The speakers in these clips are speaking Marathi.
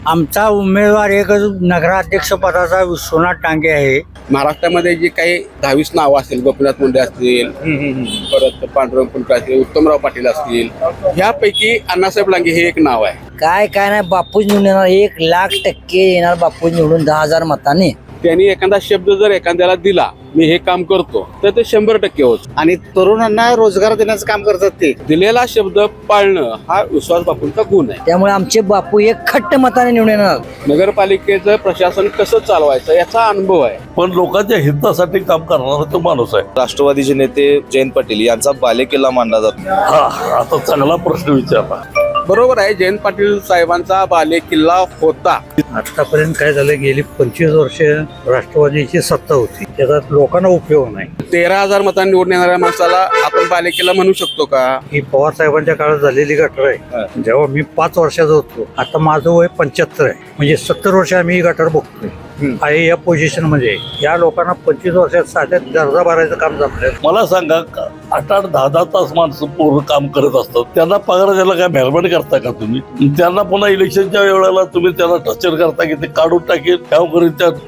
आमचा उमेदवार एकच नगराध्यक्ष पदाचा विश्वनाथ डांगे आहे. महाराष्ट्रामध्ये जे काही 10-20 नावं असतील, गोपीनाथ मुंडे असतील, परत पांडुरंग फुलके असतील, उत्तमराव पाटील असतील, ह्यापैकी अण्णासाहेब लांगे हे एक नाव आहे. काय नाही, बापूच निवडून येणार, 1,00,000% येणार बापूच निवडून 10,000 मतांनी. त्यांनी एखादा शब्द जर एखाद्याला दिला, मी हे काम करतो, तर ते 100% होत. आणि तरुणांना रोजगार देण्याचं काम करतात. ते दिलेला शब्द पाळणं हा विश्वास बापूंचा गुण आहे. त्यामुळे आमचे बापू 1,00,000% मताने निवडून येणार. नगरपालिकेचं प्रशासन कसं चालवायचं याचा अनुभव आहे. पण लोकांच्या हितासाठी काम करणारा तो माणूस आहे. राष्ट्रवादीचे नेते जयंत पाटील यांचा बालेकिल्ला मानला जातो. हा आता चांगला प्रश्न विचारला. बरोबर आहे, जयंत पाटील साहेबांचा बाले किल्ला होता. आतापर्यंत काय झालं, गेली 25 वर्ष राष्ट्रवादीची सत्ता होती, त्याचा लोकांना उपयोग नाही. 13,000 मतांनी निवडून येणाऱ्या माणसाला आपण बाले किल्ला म्हणू शकतो का? ही पवार साहेबांच्या काळात झालेली गटर आहे. जेव्हा मी 5 वर्षाचा होतो, आता माझं वय 75 आहे, म्हणजे 70 वर्ष आम्ही ही गटर बघतोय आहे. या पोझिशन मध्ये या लोकांना 25 वर्षात साध्या दर्जा भरायचं काम जमलं. मला सांगा 8-8, 10-10 तास माणसं पूर्ण काम करत असतात. त्यांना पगार द्यायला काय मेहरबानी करता का तुम्ही? त्यांना पुन्हा इलेक्शनच्या वेळेला तुम्ही त्यांना टर्चर करता की ते काढून टाकेल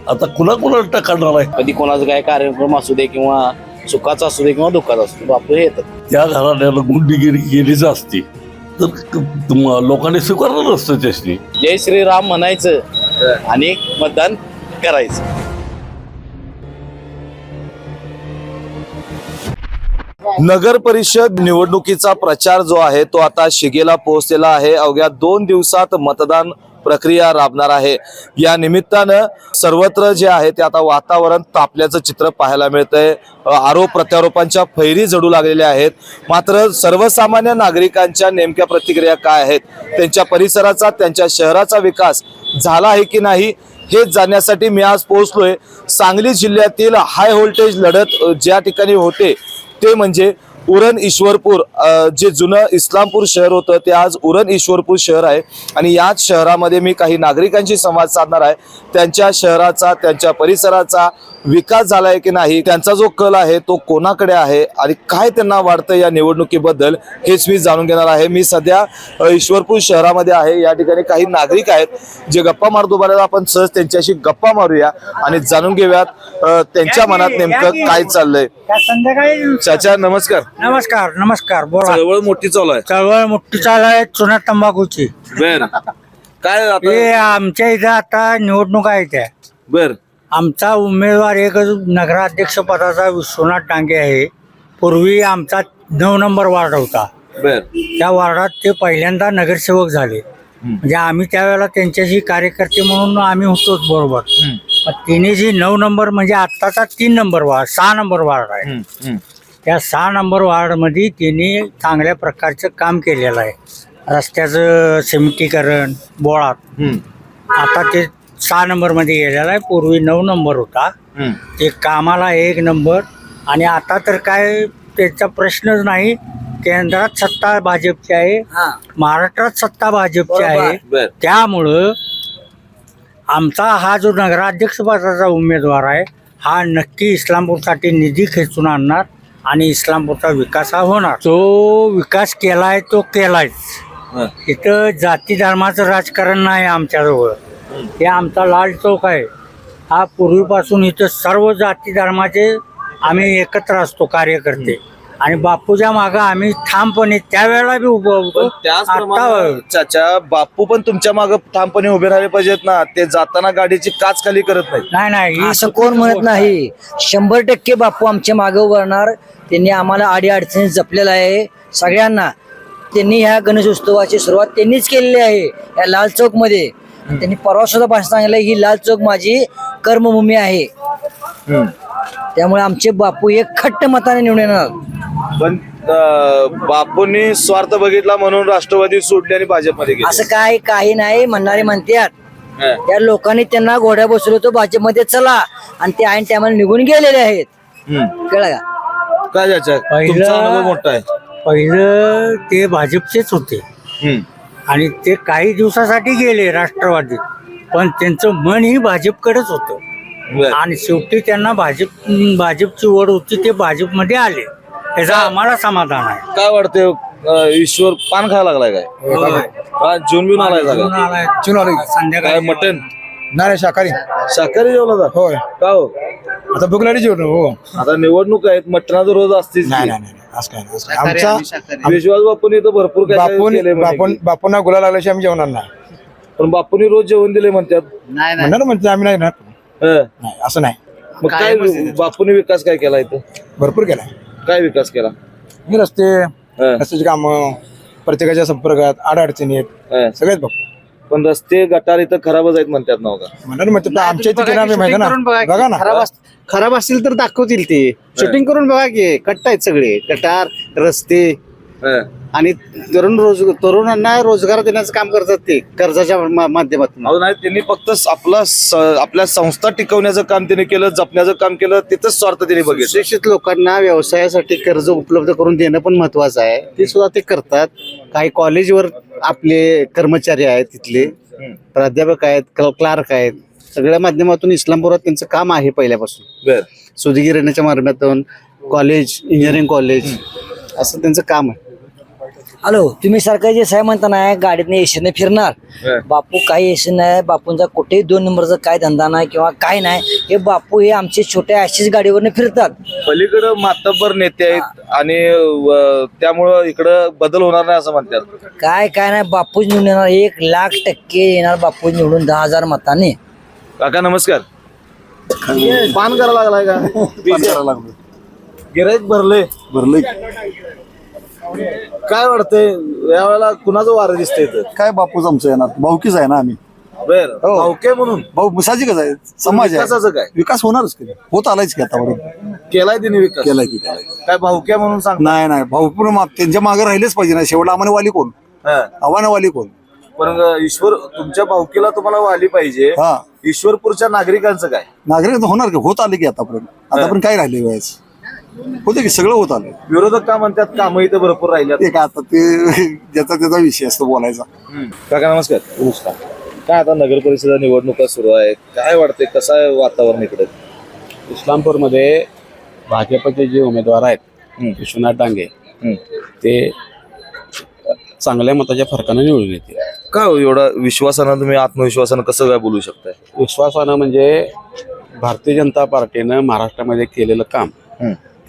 आता कुणाला करणार आहे? कधी कोणाचा काय कार्यक्रम असू दे किंवा सुखाचा असू दे किंवा दुःखाचा असू दे, बापू हे येतात. त्या घराण्याला गुंडगिरी केलीच असती तर लोकांनी स्वीकारलं नसतं. त्याची जय श्रीराम म्हणायचं आणि मतदान करायचं. नगर परिषद निवडणुकीचा प्रचार जो आहे तो आता शिगेला पोहोचलेला आहे. अवघ्या 2 दिवसात मतदान प्रक्रिया राबणार आहे. या निमित्तानं सर्वत्र जे आहे ते आता वातावरण तापल्याचं चित्र पाहायला मिळतंय. आरोप प्रत्यारोपांच्या फैरी जडू लागलेल्या आहेत. मात्र सर्वसामान्य नागरिकांच्या नेमक्या प्रतिक्रिया काय आहेत, त्यांच्या परिसराचा, त्यांच्या शहराचा विकास झाला आहे की नाही हे जाणण्यासाठी मी आज पोहोचलोय सांगली जिल्ह्यातील हाय व्होल्टेज लढत ज्या ठिकाणी होते ते म्हणजे उरण ईश्वरपूर. जे जुनं इस्लामपूर शहर होतं ते आज उरण ईश्वरपूर शहर आहे. आणि याच शहरामध्ये मी काही नागरिकांशी संवाद साधणार आहे. त्यांच्या शहराचा, त्यांच्या परिसराचा विकास झाला आहे की नाही, त्यांचा जो कल आहे तो कोणाकडे आहे आणि काय त्यांना वाटतं या निवडणुकीबद्दल हेच मी जाणून घेणार आहे. मी सध्या ईश्वरपूर शहरामध्ये आहे. या ठिकाणी काही नागरिक आहेत जे गप्पा मारतो. बऱ्याच आपण सहज त्यांच्याशी गप्पा मारूया आणि जाणून घेऊयात त्यांच्या मनात नेमकं काय चाललंय. संध्याकाळी चाचा नमस्कार. नमस्कार. नमस्कार. बोला. चळवळ मोठी चालू आहे. चळवळ मोठी चालू आहे चुना तंबाखूची. बर काय हे आमच्या इथं आता निवडणूक आहे. त्या बर आमचा उमेदवार एकच नगराध्यक्ष पदाचा विश्वनाथ डांगे आहे. पूर्वी आमचा 9 नंबर वार्ड होता. बर त्या वार्डात ते पहिल्यांदा नगरसेवक झाले. म्हणजे आम्ही त्यावेळेला त्यांच्याशी कार्यकर्ते म्हणून आम्ही होतोच बरोबर. तिने जी 9 नंबर म्हणजे आत्ताचा 3 नंबर वार्ड, 6 नंबर वार्ड आहे. त्या 6 नंबर वार्डमध्ये तिने चांगल्या प्रकारचं काम केलेलं आहे. रस्त्याचं सिमेंटीकरण, बोळात. आता ते 6 नंबरमध्ये गेलेला आहे. पूर्वी 9 नंबर होता. ते कामाला 1 नंबर. आणि आता तर काय त्याचा प्रश्नच नाही. केंद्रात सत्ता भाजपची आहे, महाराष्ट्रात सत्ता भाजपची आहे. त्यामुळं आमचा हा जो नगराध्यक्ष पदाचा उमेदवार आहे हा नक्की इस्लामपूरसाठी निधी खेचून आणणार आणि इस्लामपूरचा विकास हा होणार. जो विकास केलाय तो केलायच. इथं जाती धर्माचं राजकारण नाही आमच्याजवळ. हे आमचा लाल चौक आहे. हा पूर्वीपासून इथं सर्व जाती धर्माचे आम्ही एकत्र असतो कार्यकर्ते. आणि बापूच्या मागं आम्ही ठामपणे त्यावेळेला बी उभं होतो. चाचा बापू पण तुमच्या मागे ठामपणे उभे राहिले पाहिजेत ना. ते जाताना गाडीची काच खाली करत नाही. नाही असं कोण म्हणत नाही. 100% बापू आमच्या मागे उभारणार. त्यांनी आम्हाला अडीअडचणी जपलेला आहे सगळ्यांना. त्यांनी ह्या गणेशोत्सवाची सुरुवात त्यांनीच केलेली आहे या लाल चौक मध्ये. त्यांनी परवा सुद्धा भाषण सांगितलं ही लाल चौक माझी कर्मभूमी आहे. त्यामुळे आमचे बापू 1,00,000% मताने निवडून येणार. पण बापूंनी स्वार्थ बघितला म्हणून राष्ट्रवादी सोडली आणि भाजपमध्ये गेले. असं काही नाही म्हणणारे म्हणतात. त्या लोकांनी त्यांना घोड्या बसवलं होतं भाजपमध्ये चला आणि ते ऐन टायमाला निघून गेलेले आहेत. कळलं का? काय चाचा तुमचा अनुभव मोठा आहे. पहिलं ते भाजपचेच होते आणि ते काही दिवसासाठी गेले राष्ट्रवादीत. पण त्यांचं मन ही भाजपकडेच होतं. आणि शेवटी त्यांना भाजपची ओढ होती. ते भाजपमध्ये आले. याचा आम्हाला समाधान आहे. काय वाटतंय ईश्वर पान खायला लागलाय काय? हा जून बिन आलाय जेवून जागा आलाय. जेवून आलोय. काय संध्याकाळी मटन नाही शाकाहारी शाकाहारी जेवला जा होय का हो आता भुगलाडी जेवण हो आता निवडणूक आहेत मटणाचा रोज असतेच की. नाही असं काय नाही, असं काय. आमचा विश्वास बापूंनी तर भरपूर काय काय केलंय म्हणे बापून की. बापूंना गुलाल लागल्याशिवाय आम्ही जेवणार नाही पण बापूंनी रोज जेवण दिले म्हणतात म्हणणार म्हणजे आम्ही नाही ना हं. नाही असं नाही मग काय बापूंनी विकास काय केला इथं भरपूर केलाय काय विकास केला मी रस्ते हं. रस्त्याची कामं प्रत्येकाच्या संपर्कात अडचणी आहेत हं. सगळेच बघतो पण रस्ते गटार इथं खराबच आहेत म्हणतात ना हो का म्हणणार म्हणजे आमच्या इथे केलं आम्ही माहिती ना बघा ना खराब असतील तर दाखवतील ते शूटिंग करून बघा की कट्ट आहेत सगळे गटार रस्ते हं. आणि तरुणांना रोजगार देण्याचं काम करतात ते कर्जाच्या माध्यमातून. अहो नाही त्यांनी फक्त आपल्या संस्था टिकवण्याचं काम त्यांनी केलं जपण्याचं काम केलं तिथंच स्वार्थ त्यांनी बघितलं सुशिक्षित लोकांना व्यवसायासाठी कर्ज उपलब्ध करून देणं पण महत्वाचं आहे ते सुद्धा ते करतात. काही कॉलेजवर आपले कर्मचारी आहेत तिथले प्राध्यापक आहेत क्लार्क आहेत सगळ्या माध्यमातून इस्लामपुरात त्यांचं काम आहे पहिल्यापासून. बर सुधीगिरणीच्या माध्यमातून कॉलेज इंजिनिअरिंग कॉलेज असं त्यांचं काम आहे. हॅलो तुम्ही सारखं जे साहेब म्हणता ना गाडीतने एसीने फिरणार बापू काही एसी नाही बापूंचा कुठेही 2 नंबरचा काय धंदा नाही किंवा काय नाही हे बापू हे आमचे छोट्या अशीच गाडीवरने फिरतात. पलीकडं मातब्बर नेते आहेत आणि त्यामुळं इकडं बदल होणार नाही असं म्हणतात काय नाही बापूच निवडून येणार 1,00,000% येणार बापू निवडून 10,000 मतांनी. काका नमस्कार पान करायला लागलाय का गिराईक भरले काय वाटतंय यावेळेला कुणाचं वारं दिसतंय इथं काय बापूच आमचं येणार भाऊकीच आहे ना आम्ही बर भाऊके म्हणून भाऊ साहजिकच आहे समाज आहे विकासाचं काय विकास होणारच की होत आलायच की आतापर्यंत केलाय तिने विकास केलाय की केलाय काय भाऊक्या म्हणून सांग नाही भाऊ पूर्ण त्यांच्या मागे राहिलेच पाहिजे ना शेवटला आम्हाला वाली कोण आव्हाना वाली कोण पण ईश्वर तुमच्या भाऊकीला तुम्हाला वाली पाहिजे हा ईश्वरपूरच्या नागरिकांचं काय नागरिक होणार की होत आले की आतापर्यंत काय राहिले व्हायच होते की सगळं होत आलं विरोधक का म्हणतात कामं इथं भरपूर राहिल्यात ते काय आता ते त्याचा विषय असतो बोलायचा. काका नमस्कार नमस्कार काय आता नगर परिषद निवडणुका सुरू आहेत काय वाटतंय कसं आहे वातावरण इकडे इस्लामपूरमध्ये भाजपचे जे उमेदवार आहेत विश्वनाथ डांगे ते चांगल्या मताच्या फरकाने निवडून येतील. का हो एवढा विश्वासानं तुम्ही आत्मविश्वासानं कसं काय बोलू शकताय विश्वासानं म्हणजे भारतीय जनता पार्टीनं महाराष्ट्रामध्ये केलेलं काम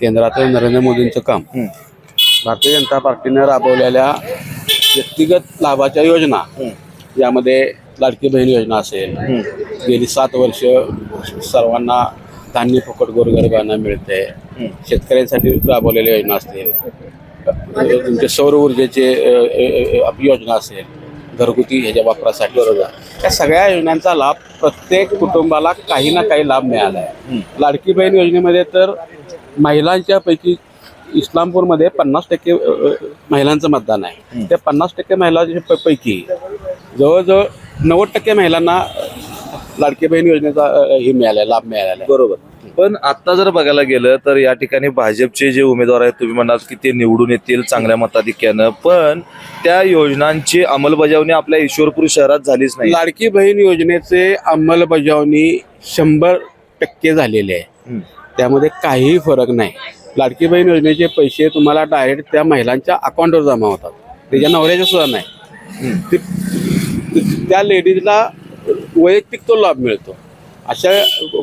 केंद्रातील नरेंद्र मोदींचं काम भारतीय जनता पार्टीनं राबवलेल्या व्यक्तिगत लाभाच्या योजना यामध्ये लाडकी बहीण योजना असेल गेली 7 वर्ष सर्वांना धान्य फुकट गोरगरिबांना मिळते शेतकऱ्यांसाठी राबवलेल्या योजना असतील तुमचे सौर ऊर्जेचे योजना असेल घरगुती ह्याच्या वापरासाठी बरोबर या सगळ्या योजनांचा लाभ प्रत्येक कुटुंबाला काही ना काही लाभ मिळाला आहे. लाडकी बहीण योजनेमध्ये तर महिलांच्या पैकी इस्लामपूरमध्ये 50% महिलांचं मतदान आहे. त्या 50% महिलांच्या पैकी जवळजवळ 90% महिलांना लाडकी बहीण योजनेचा हे मिळाला लाभ मिळालेला आहे. बरोबर पण आता जर बघायला गेलं तर या ठिकाणी भाजपचे जे उमेदवार आहेत तुम्ही म्हणाल की ते निवडून येतील चांगल्या मताधिक्यानं पण त्या योजनांची अंमलबजावणी आपल्या ईश्वरपूर शहरात झालीच नाही. लाडकी बहीण योजनेचे अंमलबजावणी 100% झालेली आहे. त्यामध्ये काहीही फरक नाही. लाडकी बहीण योजनेचे पैसे तुम्हाला डायरेक्ट त्या महिलांच्या अकाउंटवर जमा होतात त्याच्या नवऱ्याच्या सुद्धा नाही. त्या लेडीजला वैयक्तिक तो लाभ मिळतो. अशा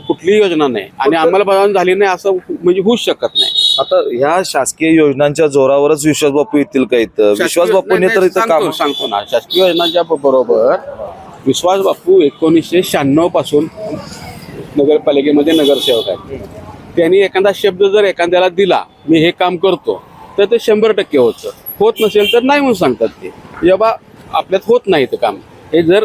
कुठलीही योजना नाही आणि अंमलबजावणी झाली नाही असं म्हणजे होऊच शकत नाही. आता ह्या शासकीय योजनांच्या जोरावरच विश्वास बापू येतील का इथं विश्वास बापूंनी तर इथं काम सांगतो ना शासकीय योजनांच्या बरोबर विश्वास बापू 1996 पासून नगरपालिकेमध्ये नगरसेवक आहेत. त्यांनी एखादा शब्द जर एखाद्याला दिला मी हे काम करतो तर ते 100% होतं. होत नसेल तर नाही म्हणून सांगतात ते जेव्हा आपल्यात होत नाही ते काम हे जर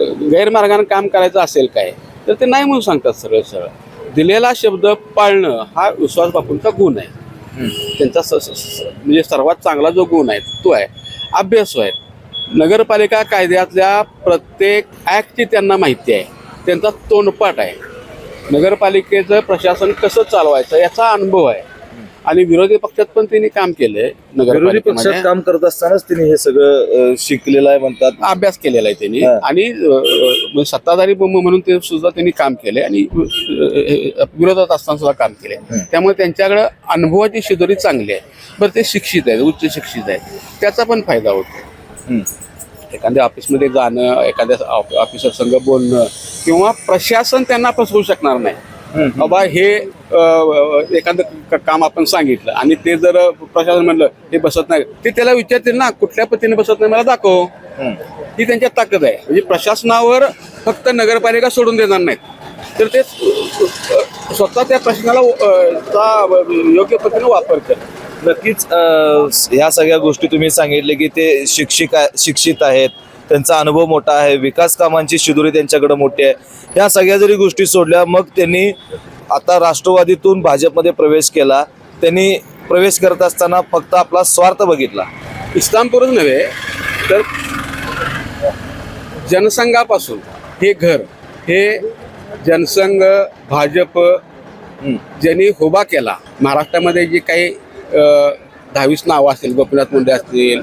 गैरमार्गाने काम करायचं असेल काय तर ते नाही म्हणून सांगतात. सरळ दिलेला शब्द पाळणं हा विश्वास बापूंचा गुण आहे. त्यांचा म्हणजे सर्वात चांगला जो गुण आहे तो आहे अभ्यासू आहे. नगरपालिका कायद्यातल्या प्रत्येक ॲक्टची त्यांना माहिती आहे. त्यांचा तोंडपाठ आहे. नगरपालिकेचं प्रशासन कसं चालवायचं याचा अनुभव आहे आणि विरोधी पक्षात पण त्यांनी काम केलंय. विरोधी पक्षात काम करत असतानाच त्यांनी हे सगळं शिकलेलं आहे म्हणतात अभ्यास केलेला आहे त्यांनी आणि सत्ताधारी म्हणून ते सुद्धा त्यांनी काम केले आणि विरोधात असताना सुद्धा काम केले. त्यामुळे त्यांच्याकडे अनुभवाची शिदोरी चांगली आहे. बरं ते शिक्षित आहेत उच्च शिक्षित आहेत त्याचा पण फायदा होतो. एखाद्या ऑफिसमध्ये जाणं, एखाद्या ऑफिसर संग बोलणं किंवा प्रशासन त्यांना फसवू शकणार नाही. बाबा हे एखादं काम आपण सांगितलं आणि ते जर प्रशासन म्हणलं हे बसत नाही, ते त्याला विचारतील ना कुठल्या पद्धतीने बसत नाही मला दाखव. ही त्यांच्यात ताकद आहे. म्हणजे प्रशासनावर फक्त नगरपालिका सोडून देणार नाहीत, तर ते स्वतः त्या प्रश्नाला योग्य पद्धतीने वापर करतात. नक्कीच ह्या सगळ्या गोष्टी तुम्ही सांगितले की ते शिक्षित आहेत, त्यांचा अनुभव मोठा आहे, विकास कामांची शिदोरी त्यांच्याकडे मोठी आहे. ह्या सगळ्या जरी गोष्टी सोडल्या, मग त्यांनी आता राष्ट्रवादीतून भाजपमध्ये प्रवेश केला. त्यांनी प्रवेश करत असताना फक्त आपला स्वार्थ बघितला. इस्लामपूरच नव्हे तर जनसंघापासून हे घर, हे जनसंघ भाजप ज्यांनी उभा केला. महाराष्ट्रामध्ये जे काही 10-20 नावं असतील, गोपीनाथ मुंडे असतील,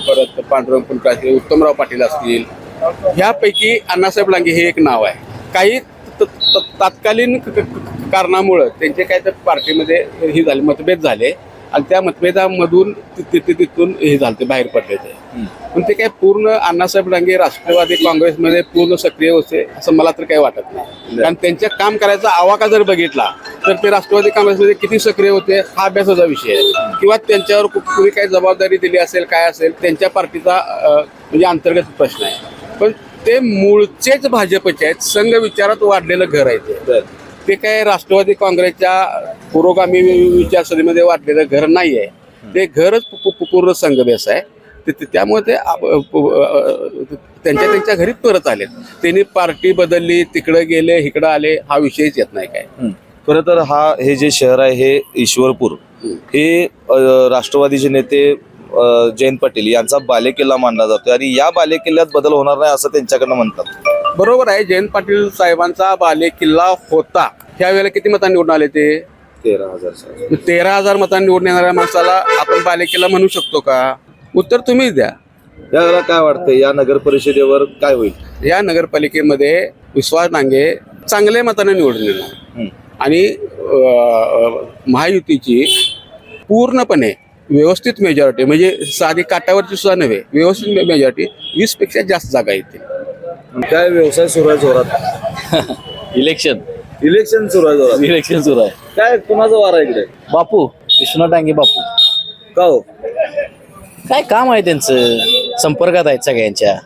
परत पांडुरंग फुलके असतील, उत्तमराव पाटील असतील, ह्यापैकी अण्णासाहेब लांघे हे एक नाव आहे. काही तात्कालीन कारणामुळं त्यांचे काय तर पार्टीमध्ये हे झाले, मतभेद झाले आणि त्या मतभेदामधून तिथून हे झालं, ते बाहेर पडले ते. पण ते काय पूर्ण अण्णासाहेब लांघे राष्ट्रवादी काँग्रेसमध्ये पूर्ण सक्रिय होते असं मला तर काही वाटत नाही. कारण त्यांच्या काम करायचा आवाका जर बघितला तर ते राष्ट्रवादी काँग्रेसमध्ये किती सक्रिय होते हा अभ्यासाचा विषय आहे. किंवा त्यांच्यावर कुणी काही जबाबदारी दिली असेल, काय असेल, त्यांच्या पार्टीचा म्हणजे अंतर्गत प्रश्न आहे. पण ते मूळचेच भाजपचे आहेत. संघ विचारात वाढलेलं घर आहे ते काय राष्ट्रवादी काँग्रेसच्या पुरोगामी विचारसरणीमध्ये वाढलेलं घर नाही आहे. ते घरच पूर्ण संघबेस आहे. त्यामुळे ते त्यांच्या घरी परत आले. त्यांनी पार्टी बदलली, तिकडे गेले, इकडं आले, हा विषयच येत नाही काय. खरं तर हे जे शहर आहे हे ईश्वरपूर, हे राष्ट्रवादीचे नेते जयंत पाटील यांचा बालेकिल्ला मानला जातो आणि या बालेकिल्ल्यात बदल होणार नाही असं त्यांच्याकडनं म्हणतात. बरोबर आहे. जयंत पाटील साहेबांचा बालेकिल्ला होता. त्यावेळेला किती मतांनी निवडून आले ते? 13,000. 13,000 मतांनी निवडून येणाऱ्या माणसाला आपण बालेकिल्ला म्हणू शकतो का? उत्तर तुम्हीच द्या. यावेळेला काय वाटतं, या नगर परिषदेवर काय होईल? या नगरपालिकेमध्ये विश्वास डांगे चांगल्या मताने निवडून येणार आणि महायुतीची पूर्णपणे व्यवस्थित मेजॉरिटी, म्हणजे साधी काटावरची सुद्धा नव्हे, व्यवस्थित मेजॉरिटी 20पेक्षा जास्त जागा येतील. काय व्यवसाय सुरू आहे जोरात? इलेक्शन सुरू आहे जोरात. इलेक्शन सुरू आहे. काय कुणाचा वार आहे इकडे? बापू विश्वनाथ डांगे बापू. का हो? काय काम आहे त्यांचं, संपर्कात आहेत सगळ्यांच्या.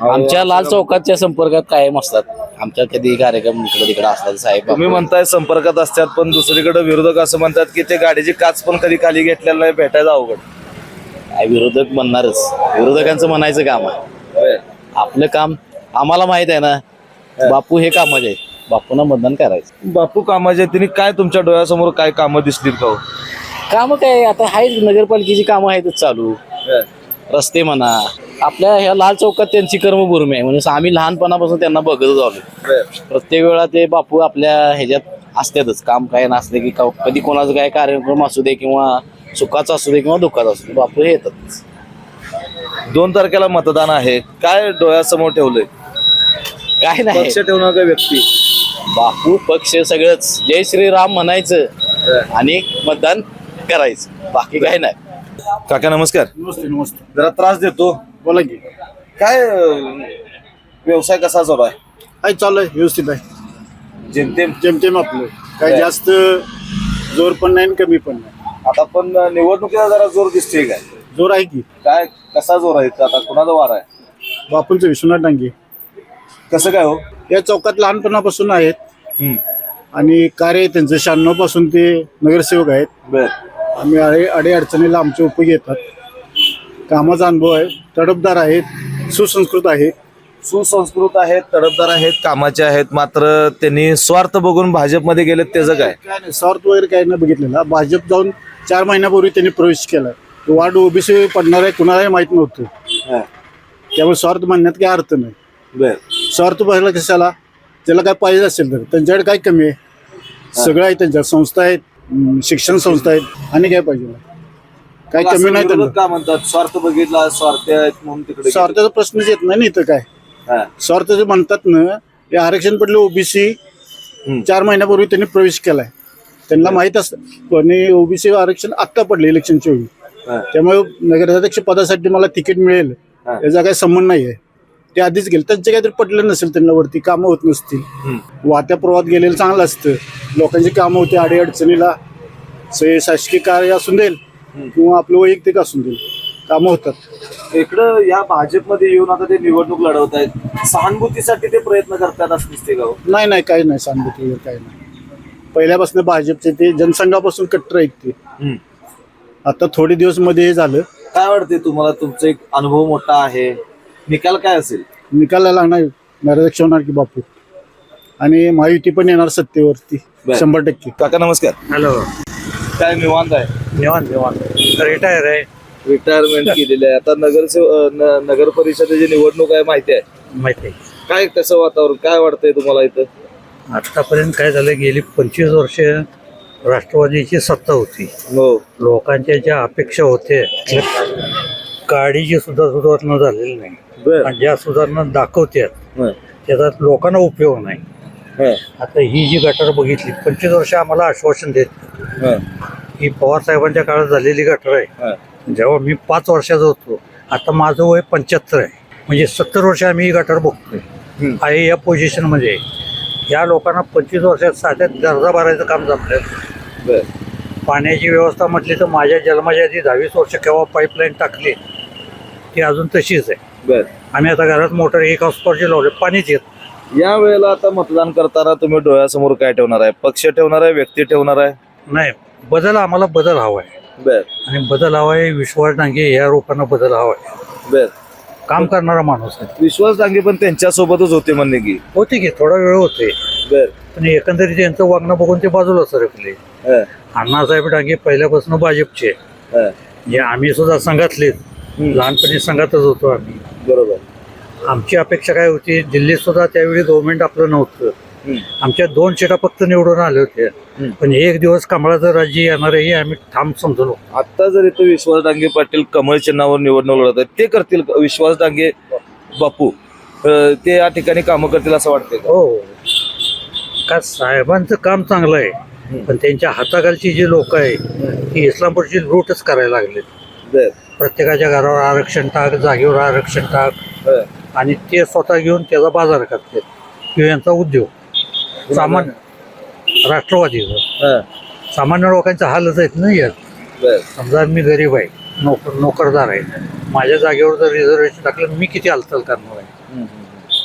आमच्या लाल चौकातच्या संपर्कात कायम असतात. आमच्या कधी कार्यक्रम इकडे तिकडे असतात. साहेब तुम्ही म्हणताय संपर्कात असतात, पण दुसरीकडे विरोधक असं म्हणतात की ते गाडीची काच पण कधी खाली घेतलेलं नाही, भेटायचं अवघड. काय विरोधक म्हणणारच, विरोधकांचं म्हणायचं काम आहे. आपलं काम आम्हाला माहित आहे ना. बापू हे कामाचे आहेत, बापूंना मतदान करायचं. बापू कामाचे त्यांनी काय तुमच्या डोळ्यासमोर काय कामं दिसलीत का हो? कामं काय आता आहेत, नगरपालिकेची कामं आहेतच चालू. रस्ते म्हणा, आपल्या ह्या लाल चौकात त्यांची कर्मभूमी आहे म्हणून आम्ही लहानपणापासून त्यांना बघतच आलो. प्रत्येक वेळा ते बापू आपल्या ह्याच्यात असतातच. काम काय नसले की कधी कोणाचा काय कार्यक्रम असू दे किंवा सुखाचा असू दे किंवा दुःखाचा असू दे, बापू हे येतातच. 2 तारखेला मतदान आहे, काय डोळ्यासमोर ठेवलंय? काय नाही, पक्ष ठेवणार का व्यक्ती? बापू पक्ष सगळंच, जय श्रीराम म्हणायचं आणि मतदान करायचं, बाकी काय नाही. काका नमस्कार. नमस्ते. जरा त्रास देतो, बोला की. काय व्यवसाय कसा चालू आहे? काय चालू आहे? व्यवस्थित आहे. जेमतेम आपलं. काय जास्त जोर पण नाही आणि कमी पण नाही. आता पण निवडणुकीला जरा जोर दिसतोय. काय जोर आहे की? काय कसा जोर आहे? आता कुणाचा वार आहे? बापूंचं विश्वनाथ डांगे. कसं काय हो? या चौकात लहानपणापासून आहेत आणि कार्य त्यांचं 96 पासून ते नगरसेवक आहेत. बर. आम्ही अडी अडचणीला आमचे उपयोगी येतात. कामाचा अनुभव आहे, तडफदार आहेत, सुसंस्कृत आहेत. सुसंस्कृत आहेत, तडफदार आहेत, कामाचे आहेत. मात्र त्यांनी स्वार्थ बघून भाजपमध्ये गेलेत, त्याचं काय? काय नाही, स्वार्थ वगैरे काही नाही बघितलेला. भाजप जाऊन 4 महिन्यापूर्वी त्यांनी प्रवेश केला. वार्ड ओबीसी पडणार आहे कुणालाही माहित नव्हतं. त्यामुळे स्वार्थ म्हणण्यात काही अर्थ नाही. बर. स्वार्थ पाहिला कशाला? त्याला काय पाहिजे असेल तर त्यांच्याकडे काय कमी आहे? सगळं आहे त्यांच्या. संस्था आहेत, शिक्षण संस्था आहेत, आणि काय पाहिजे? काय कमी नाही त्यांना. का म्हणतात स्वार्थ बघितला, स्वार्थ आहेत म्हणून तिकडे? स्वार्थाचा प्रश्नच येत नाही ना इथं. काय स्वार्थ जे म्हणतात ना, हे आरक्षण पडले ओबीसी 4 महिन्यापूर्वी त्यांनी प्रवेश केलाय. त्यांना माहित असतं आणि ओबीसी आरक्षण आत्ता पडले इलेक्शनच्या वेळी. त्यामुळे नगराध्यक्ष पदासाठी मला तिकीट मिळेल याचा काही संबंध नाही आहे. ते आधीच गेले, त्यांचे काहीतरी पटलं नसेल, त्यांना वरती कामं होत नसतील. वाहत्या प्रवाहात गेलेलं चांगलं असतं. लोकांची कामं होती अडी अडचणीला, शासकीय कार्य असून देईल किंवा आपलं वैयक्तिक असून देईल, कामं होतात. इकडं या भाजपमध्ये येऊन आता ते निवडणूक लढवत आहेत, सहानुभूतीसाठी ते प्रयत्न करतात असं दिसते का? नाही काही नाही, सहानुभूती वगैरे काही नाही. पहिल्यापासून भाजपचे ते जनसंघापासून कट्टर आहेत ते. आता थोडे दिवस मध्ये हे झालं. काय वाटते तुम्हाला? तुमचा एक अनुभव मोठा आहे, निकाल काय असेल? निकालाला लागणार, नगराध्यक्ष होणार की बापू, आणि महायुती पण येणार सत्तेवरती 100%. काका नमस्कार. हॅलो, काय निवांत आहे? निवांत रिटायर आहे. रिटायरमेंट केलेलं आहे. आता नगर परिषदेची निवडणूक आहे, माहिती आहे? माहिती आहे. काय कसं वातावरण, काय वाटतंय तुम्हाला इथं? आतापर्यंत काय झालं, गेली 25 वर्ष राष्ट्रवादीची सत्ता होती. हो. लोकांच्या ज्या अपेक्षा होत्या गाडीची सुद्धा सुधारणा झालेली नाही. आणि ज्या सुधारणा दाखवतात त्याचा लोकांना उपयोग नाही. आता ही जी गटार बघितली, 25 वर्ष आम्हाला आश्वासन देत, ही पवार साहेबांच्या काळात झालेली गटार आहे. जेव्हा मी 5 वर्षाचा होतो, आता माझं वय 75 आहे, म्हणजे 70 वर्ष आम्ही ही गटार बघतोय आहे या पोझिशन मध्ये. या लोकांना 25 वर्षात साध्या गरजा भरायचं काम जमलं. पाण्याची व्यवस्था म्हटली तर माझ्या जन्माच्या आधी 10-20 वर्ष केव्हा पाईपलाईन टाकली ती अजून तशीच आहे. आम्ही आता घरात मोटर 1 हॉर्सपावरचे लावले, पाणीच येत. या वेळेला आता मतदान करताना तुम्ही डोळ्यासमोर काय ठेवणार आहे? पक्ष ठेवणार आहे, व्यक्ती ठेवणार आहे? नाही, बदल आम्हाला बदल हवा आहे. आणि बदल हवा आहे, विश्वास डांगे या रूपानं बदल हवा आहे. काम करणारा माणूस आहे. विश्वास डांगे पण त्यांच्या सोबतच होते म्हणणे की? होते की, थोडा वेळ होते, पण एकंदरीत त्यांचं वागणं बघून ते बाजूला सरकले. अण्णासाहेब डांगे पहिल्यापासून भाजपचे, जे आम्ही सुद्धा संघातले, लहानपणी संघातच होतो आम्ही. बरोबर. आमची अपेक्षा काय होती, दिल्लीत सुद्धा त्यावेळी गव्हर्नमेंट आपलं नव्हतं. आमच्या 2 सीटा फक्त निवडून आले होते, पण एक दिवस कमळाचं राज्य येणार आहे हे आम्ही ठाम समजलो. आता जर इथं विश्वास डांगे पाटील कमळ चिन्हावर निवडणूक लढत आहेत, ते करतील का? विश्वास डांगे बापू ते या ठिकाणी कामं करतील असं वाटतंय का? हो, का साहेबांचं काम चांगलं आहे, पण त्यांच्या हाताखालची जी लोक आहे ती इस्लामपूरची लूटच करायला लागले. प्रत्येकाच्या घरावर आरक्षण टाक, जागेवर आरक्षण टाक, आणि ते स्वतः घेऊन त्याचा बाजार करतात. किंवा यांचा उद्योग सामान्य राष्ट्रवादीचा सामान्य लोकांचा हालच आहेत ना यात. समजा मी गरीब आहे, नोकरदार आहे, माझ्या जागेवर जर रिझर्वेशन टाकलं मी किती हालचाल करणार आहे?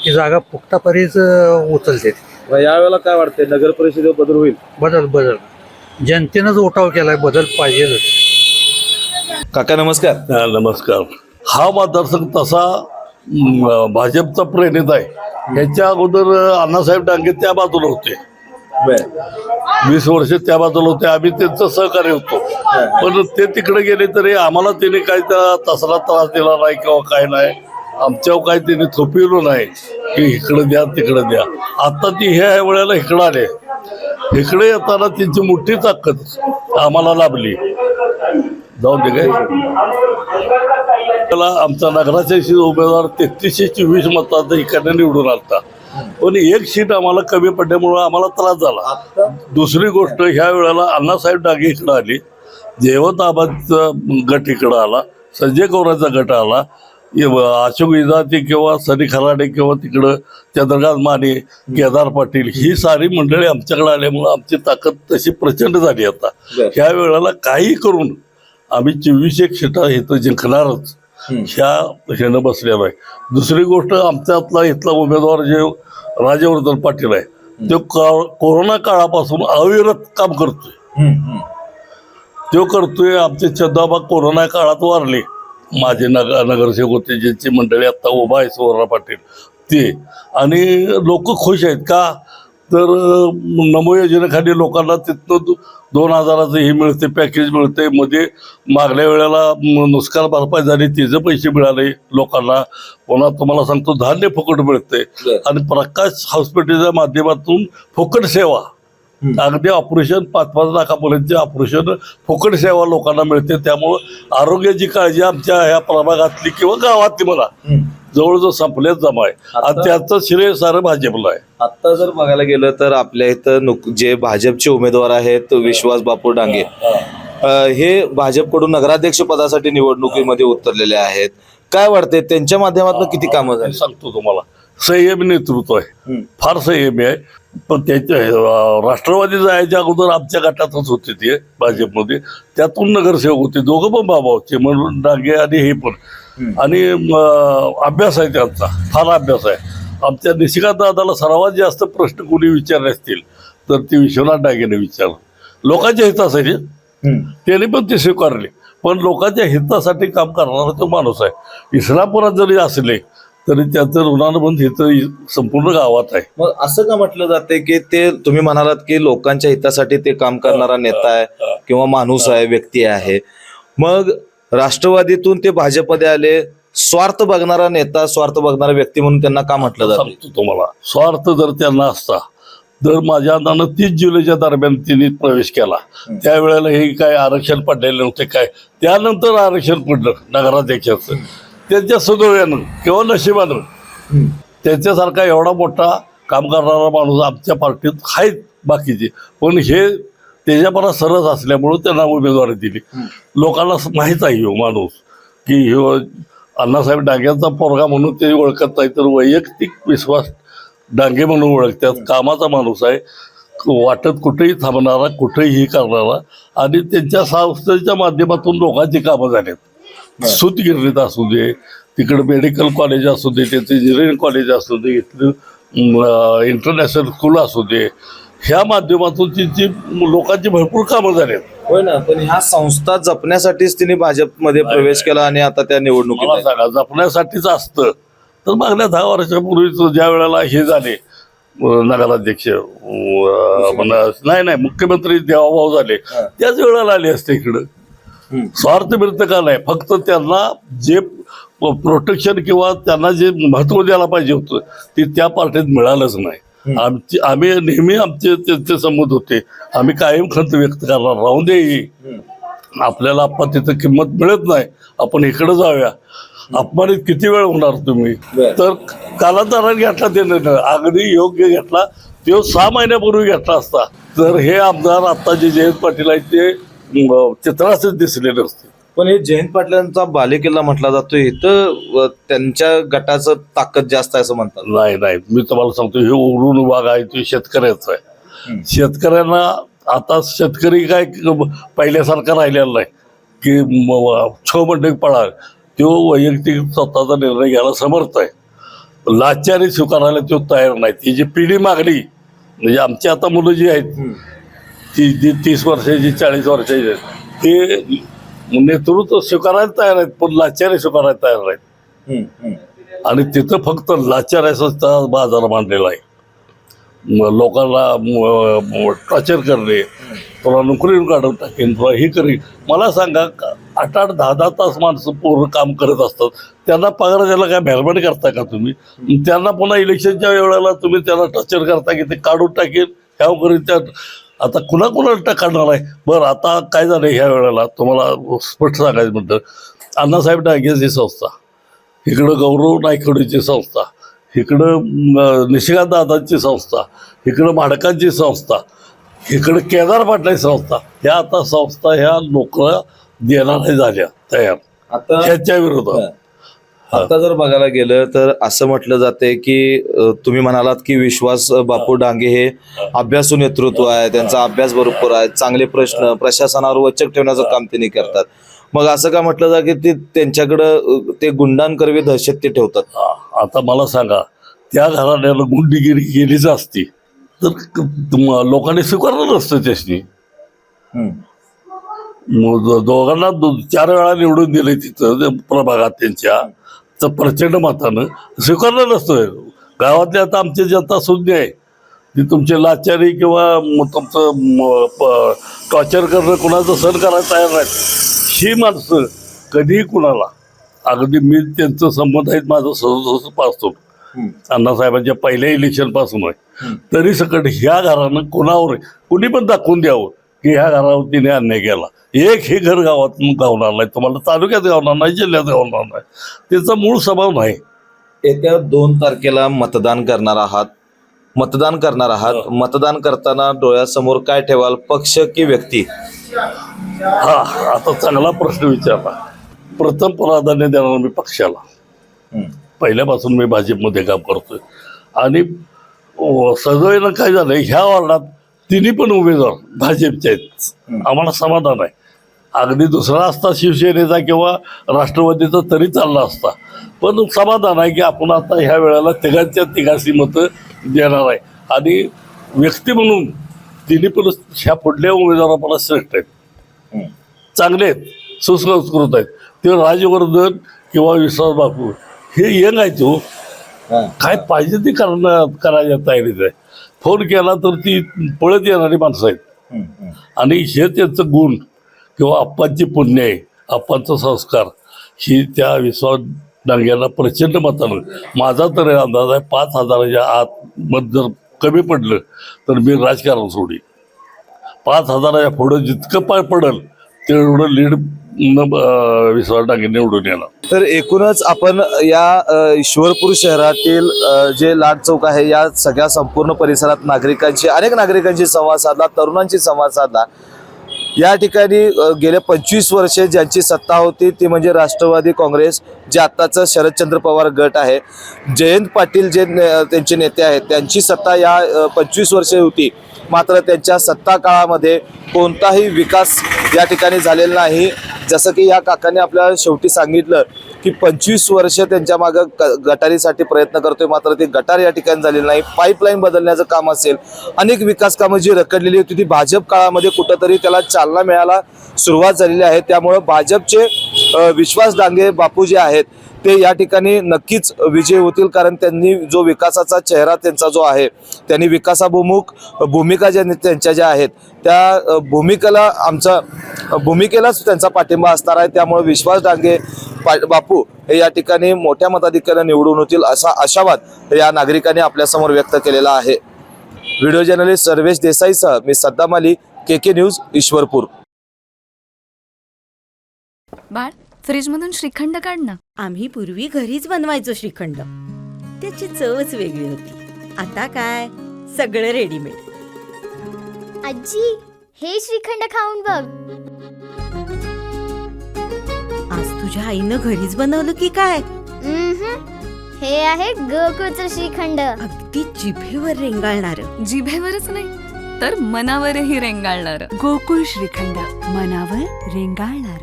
ती जागा फुकटापरीच उचलते. यावेळेला काय वाटतंय, नगर परिषदेवर बदल होईल? बदल जनतेनंच उठाव केलाय, बदल पाहिजे. काका नमस्कार. नमस्कार. हा मतदारसंघ तसा भाजपचा प्रेरित आहे. याच्या अगोदर अण्णासाहेब डांगे त्या बाजूला होते, 20 वर्ष त्या बाजूला होते, आम्ही त्यांचं सहकार्य होतो. पण ते तिकडे गेले तरी आम्हाला त्याने काही त्या तसला त्रास दिला नाही किंवा काय नाही, आमच्यावर काही त्यांनी थोपिवलं नाही की इकडं द्या तिकडं द्या. आता ती ह्या वेळेला इकडं आले, इकडे येताना त्यांची मोठी ताकद आम्हाला लाभली. जाऊन दे काय, त्याला आमचा नगराध्यक्ष उमेदवार 3324 मतांचा इकडनं निवडून आलता, पण 1 सीट आम्हाला कमी पडल्यामुळं आम्हाला त्रास झाला. दुसरी गोष्ट, ह्या वेळेला अण्णासाहेब डांगे इकडं आली, जयवंत आबांचा गट इकडं आला, संजय कौराचा गट आला, अशोक विजाती किंवा सनी खराडे किंवा तिकडं चंद्रकांत माने, केदार पाटील, ही सारी मंडळी आमच्याकडे आल्यामुळं आमची ताकद तशी प्रचंड झाली. आता ह्या वेळेला काही करून आम्ही 24 सीटा इथं जिंकणारच ह्या ह्यानं बसलेला आहे. दुसरी गोष्ट, आमच्यातला इथला उमेदवार जे राजवर्धन पाटील आहे, तो कोरोना काळापासून अविरत काम करतोय. आमचे चंदाबा कोरोना काळात वारले, माझे नगरसेवक होते, ज्यांची मंडळी आता उभा आहे सुवर्णा पाटील, ते. आणि लोक खुश आहेत का, तर नमो योजनेखाली लोकांना तिथनं 2000चं हे मिळते, पॅकेज मिळते. मध्ये मागल्या वेळेला नुकसान भरपाई झाली, तिचे पैसे मिळाले लोकांना. पुन्हा तुम्हाला सांगतो, धान्य फुकट मिळते. आणि प्रकाश हॉस्पिटलच्या माध्यमातून फुकट सेवा, अगदी ऑपरेशन 5-5 लाखापर्यंतचे ऑपरेशन फुकट सेवा लोकांना मिळते. त्यामुळं आरोग्याची काळजी आमच्या ह्या प्रभागातली किंवा गावातली मला जवळजवळ संपल्याच जमा आहे, आणि त्याचं श्रेय सारं भाजपला आहे. आता जर बघायला गेलं तर आपल्या इथं जे भाजपचे उमेदवार आहेत, विश्वास बापू डांगे, हे भाजपकडून नगराध्यक्ष पदासाठी निवडणुकीमध्ये उतरलेले आहेत. काय वाटतंय त्यांच्या माध्यमातून किती कामं झाली? सांगतो तुम्हाला, संयमी नेतृत्व आहे, फार संयमी आहे. पण त्याच्या राष्ट्रवादी जायच्या अगोदर आमच्या गटातच होते ते भाजपमध्ये, त्यातून नगरसेवक होते, दोघं पण बाबाचे म्हणून डांगे आणि हे पण. आणि अभ्यास आहे त्यांचा, फार अभ्यास आहे. आमच्या निशिकांत दादाला सर्वात जास्त प्रश्न कोणी विचारले असतील तर ते विश्वनाथ डांगेने विचारलं. लोकांच्या हितासाठी त्याने पण ते स्वीकारले, पण लोकांच्या हितासाठी काम करणारा तो माणूस आहे. इस्लामपुरात जरी असले तरी त्याचं ऋणानुबंध इथं संपूर्ण गावात आहे. मग असं का म्हटलं जाते की ते तुम्ही म्हणालात की लोकांच्या हितासाठी ते काम करणारा नेता आहे किंवा माणूस आहे, व्यक्ती आहे. मग राष्ट्रवादीतून ते भाजपमध्ये आले, स्वार्थ बघणारा नेता, स्वार्थ बघणारा व्यक्ती म्हणून त्यांना का म्हटलं जातं? सांगतो तुम्हाला, स्वार्थ जर त्यांना असता तर माझ्या अंदानं 30 जुलैच्या दरम्यान त्यांनी प्रवेश केला. त्यावेळेला हे काय आरक्षण पडलेले नव्हते काय, त्यानंतर आरक्षण पडलं नगराध्यक्षाचं. त्यांच्या सुदैवानं किंवा नशिबानं त्यांच्यासारखा एवढा मोठा काम करणारा माणूस आमच्या पार्टीत आहेत बाकीचे, पण हे त्याच्यापर्यंत सरस असल्यामुळं त्यांना उमेदवारी दिली. लोकांना माहीत आहे हो माणूस की ह्यो अण्णासाहेब डांगेंचा पोरगा म्हणून ते ओळखत नाही, तर वैयक्तिक विश्वास डांगे म्हणून ओळखतात. कामाचा माणूस आहे, वाटत कुठेही थांबणारा, कुठेही करणारा. आणि त्यांच्या संस्थेच्या माध्यमातून लोकांची कामं झालीत. सूतगिरणीत असू दे, तिकडे मेडिकल कॉलेज असू दे, त्यांचं इंजिनिअरिंग कॉलेज असू दे, इथलं इंटरनॅशनल स्कूल असू दे, ह्या माध्यमातून त्यांची लोकांची भरपूर कामं झालीत. होय ना, पण ह्या संस्था जपण्यासाठीच तिने भाजपमध्ये प्रवेश केला आणि आता त्या निवडणुकीत मला आहेत. सांगा, जपण्यासाठीच असतं तर मागल्या 10 वर्षापूर्वीच ज्या वेळेला हे झाले नगराध्यक्ष नाही मुख्यमंत्री देवाभाऊ झाले, त्याच वेळेला आले असते इकडं. स्वार्थ मिळत का नाही, फक्त त्यांना जे प्रोटेक्शन किंवा त्यांना जे महत्व द्यायला पाहिजे होतं ते त्या पार्टीत मिळालंच नाही. आम्ही नेहमी आमचे त्यांचे संमत होते, आम्ही कायम खंत व्यक्त करणार, राहून दे आपल्याला आपण तिथं किंमत मिळत नाही, आपण इकडं जाऊया. अपमानित किती वेळ होणार तुम्ही, तर कालांतराने घेतला त्याने, अगदी योग्य घेतला. तो 6 महिन्यापूर्वी घेतला असता तर हे आमदार आता जे जयंत पाटील आहेत ते चित्राचेच दिसले नसते. पण हे जयंत पाटलांचा बालेकिल्ला म्हटला जातो, इथं त्यांच्या गटाचं ताकद जास्त आहे असं म्हणतात. नाही, मी तुम्हाला सांगतो, हे उरून विभाग आहे तो शेतकऱ्याचा आहे. शेतकऱ्यांना आता शेतकरी काय पहिल्यासारखा राहिलेला नाही की छो पळा. तो वैयक्तिक स्वतःचा निर्णय घ्यायला समर्थ आहे. लाचारी स्वीकारायला तो तयार नाही. ती जी पिढी मागणी, म्हणजे आमची आता मुलं जी आहेत ती 30 वर्षाची 40 वर्षाची आहेत, ते नेतृत्व स्वीकारायला तयार आहेत, पण लाचारी स्वीकारायला तयार नाहीत. आणि तिथं फक्त लाचाऱ्याचा बाजार मांडलेला आहे. लोकांना टॉर्चर करणे, तुला नोकरीवर काढून टाकेन, तुला हे करेन. मला सांगा, 8-8, 10-10 तास माणसं पूर्ण काम करत असतात, त्यांना पगार द्यायला काय मेहरबानी करता का तुम्ही? त्यांना पुन्हा इलेक्शनच्या वेळेला तुम्ही त्यांना टॉर्चर करता की ते काढून टाकेल ह्या करीन. त्यात आता कुणाकुणाला काढणार आहे? बरं, आता काय झालं ह्या वेळेला तुम्हाला स्पष्ट सांगायचं म्हणतं, अण्णासाहेब डांगेची संस्था, इकडं गौरव नायकवडीची संस्था, इकडं निशिकांत दादांची संस्था, इकडं माडकांची संस्था, इकडं केदार पाटलाची संस्था, ह्या आता संस्था ह्या लोक देणार नाही झाल्या तयार आता ह्याच्या विरोधात. आता जर बघायला गेलं तर असं म्हटलं जाते की तुम्ही म्हणालात की विश्वास बापू डांगे हे अभ्यासू नेतृत्व आहे, त्यांचा अभ्यास भरपूर आहे, चांगले प्रश्न प्रशासनावर वचक ठेवण्याचं काम त्यांनी करतात. मग असं का म्हटलं जातं की ते त्यांच्याकडं ते गुंडांकरवी दहशत ते ठेवतात? आता मला सांगा, त्या घराण्याला गुंडगिरी गेलीच असती तर लोकांनी स्वीकारलं नसतं त्याची. दोघांना 4 वेळा निवडून दिले तिथं प्रभागात त्यांच्या, तर प्रचंड मतानं स्वीकारलं नसतं. गावातले आता आमची जनता शून्य आहे, ती तुमची लाचारी किंवा तुमचं टॉर्चर करणं, कुणाचं सहन करायला तयार नाही. ही माणसं कधीही कुणाला, अगदी मी त्यांचं संबंध आहेत माझं सहज पासून, अण्णासाहेबांच्या पहिल्या इलेक्शन पासून आहे, तरी सकट ह्या घरानं कुणी पण दाखवून द्यावं की ह्या घरावर तिने अन्याय केला. एक हे घर गावातून गावणार नाही, तुम्हाला तालुक्यात गावणार नाही, जिल्ह्यात गावणार नाही. त्याचा मूळ स्वभाव नाही. येत्या 2 तारखेला मतदान करणार आहात, मतदान करताना डोळ्यासमोर काय ठेवाल, पक्ष की व्यक्ती? आता चांगला प्रश्न विचारला. प्रथम प्राधान्य देणार मी पक्षाला. पहिल्यापासून मी भाजपमध्ये काम करतोय आणि सदैवनं काय झालंय, ह्या वॉर्डात तिन्ही पण उमेदवार भाजपचे आहेत. आम्हाला समाधान आहे. अगदी दुसरा असता शिवसेनेचा किंवा राष्ट्रवादीचा तरी चालला असता, पण समाधान आहे की आपण आता ह्या वेळेला तिघांची मतं देणार आहे. आणि व्यक्ती म्हणून तिन्ही पण ह्या पुढल्या उमेदवाराला श्रेष्ठ आहेत, चांगले आहेत, सुसंस्कृत आहेत. ते राजवर्धन किंवा विश्वास बापू हे यंग आहेत. हो, काय पाहिजे ते करायच्या तयारीत आहे. फोन केला तर ती पळत येणारी माणसं आहेत. आणि हे त्यांचं गुण किंवा आप्पांची पुण्य आहे, आप्पांचा संस्कार ही त्या विश्वास डांग्याला प्रचंड मतानं, माझा तर अंदाज आहे 5,000च्या आत मत जर कमी पडलं तर मी राजकारण सोडी. 5,000च्या पुढं जितकं पडल तेवढं लीड विश्वास डांगे निवडून येणार. तर एकूणच आपण या ईश्वरपूर शहरातील जे लाट चौक आहे या सगळ्या संपूर्ण परिसरात अनेक नागरिकांशी संवाद साधला, तरुणांशी संवाद साधला. या ठिकाणी गेले 25 वर्षे ज्यांची सत्ता होती ती म्हणजे राष्ट्रवादी काँग्रेस, जे आत्ताचं शरदचंद्र पवार गट आहे. जयंत पाटील जे त्यांचे नेते आहेत त्यांची सत्ता या 25 वर्षे होती, मात्र त्यांच्या सत्ता काळामध्ये कोणताही विकास या ठिकाणी झालेला नाही. जसं की या काकांनी आपल्याला शेवटी सांगितलं की 25 वर्ष त्यांच्या मागं गटारीसाठी प्रयत्न करतोय, मात्र ते गटार या ठिकाणी झालेलं नाही. पाईपलाईन बदलण्याचं काम असेल, अनेक विकास कामं जी रखडलेली होती ती भाजप काळामध्ये कुठंतरी त्याला चालना मिळायला सुरुवात झालेली आहे. त्यामुळं भाजपचे विश्वास डांगे बापू जे आहेत ते या ठिकाणी नक्कीच विजय होतील, कारण त्यांनी जो विकासाचा चेहरा त्यांचा जो आहे, त्यांनी विकासाभिमुख भूमिका त्यांच्या ज्या आहेत त्या भूमिकेलाच त्यांचा पाठिंबा असणार आहे. त्यामुळे विश्वास डांगे बापू हे या ठिकाणी मोठ्या मताधिक्याने निवडून होतील असा आशावाद या नागरिकांनी आपल्यासमोर व्यक्त केलेला आहे. व्हिडिओ जर्नलिस्ट सर्वेश देसाईसह मी सद्दाम अली, KK न्यूज, ईश्वरपूर. बाळ, फ्रीजमधून श्रीखंड काढ ना. आम्ही पूर्वी घरीच बनवायचो श्रीखंड, त्याची चवच वेगळी होती. आता काय सगळं रेडीमेड. आजी, हे श्रीखंड खाऊन बघ. आज तुझ्या आईनं घरीच बनवलं की काय? हे आहे गोकुळचं श्रीखंड. अगदी जिभेवर रेंगाळणार. जिभेवरच नाही तर मनावरही रेंगाळणार. गोकुळ श्रीखंड, मनावर रेंगाळणार.